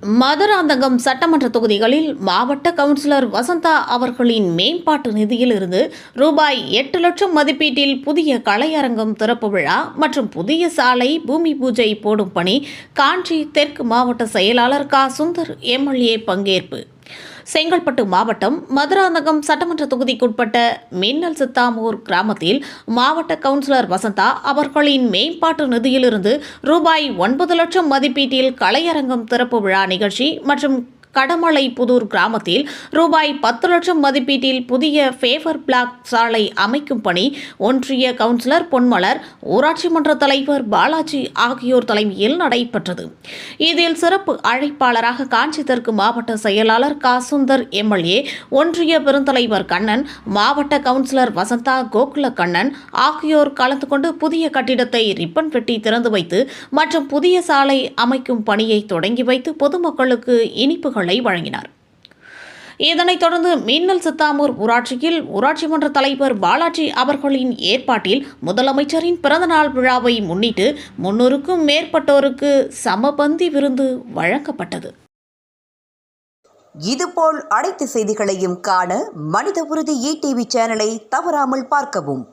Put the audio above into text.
மதுராந்தகம் சட்டமன்ற தொகுதிகளில் மாவட்ட கவுன்சிலர் வசந்தா அவர்களின் மேம்பாட்டு நிதியில் இருந்து ரூபாய் 8 லட்சம் மதிப்பீட்டில் புதிய கலையரங்கம் திறப்பு விழா மற்றும் புதிய சாலை பூமி பூஜை போடும் பணி காஞ்சி தெற்கு மாவட்ட செயலாளர் சுந்தர் எம்எல்ஏ பங்கேற்பு. செங்கல்பட்டு மாவட்டம் மதுராந்தகம் சட்டமன்ற தொகுதிக்குட்பட்ட மின்னல் சித்தாமூர் கிராமத்தில் மாவட்ட கவுன்சிலர் வசந்தா அவர்களின் மேம்பாட்டு நிதியிலிருந்து ரூபாய் 9 லட்சம் மதிப்பீட்டில் கலையரங்கம் திறப்பு விழா நிகழ்ச்சி மற்றும் கடமலை புதூர் கிராமத்தில் ரூபாய் 10 லட்சம் மதிப்பீட்டில் புதிய ஃபேவர் பிளாக் சாலை அமைக்கும் பணி ஒன்றிய கவுன்சிலர் பொன்மலர், ஊராட்சி மன்ற தலைவர் பாலாஜி ஆகியோர் தலைமையில் நடைபெற்றது. இதில் சிறப்பு அழைப்பாளராக காஞ்சி தெற்கு மாவட்ட செயலாளர் சுந்தர் எம்எல்ஏ, ஒன்றிய பெருந்தலைவர் கண்ணன், மாவட்ட கவுன்சிலர் வசந்தா, கோகுல கண்ணன் ஆகியோர் கலந்து கொண்டு புதிய கட்டிடத்தை ரிப்பன் வெட்டி திறந்து வைத்து மற்றும் புதிய சாலை அமைக்கும் பணியை தொடங்கி வைத்து பொதுமக்களுக்கு இனிப்புகள் வழங்கினார். இதனைத் தொடர்ந்து மின்னல் சித்தாமூர் ஊராட்சியில் ஊராட்சி மன்ற தலைவர் பாலாஜி அவர்களின் ஏற்பாட்டில் முதலமைச்சரின் பிறந்தநாள் விழாவை முன்னிட்டு 300க்கும் மேற்பட்டோருக்கு சமபந்தி விருந்து வழங்கப்பட்டது. இதுபோல் அனைத்து செய்திகளையும் காண மனித உறுதி ETV சேனலை தவறாமல் பார்க்கவும்.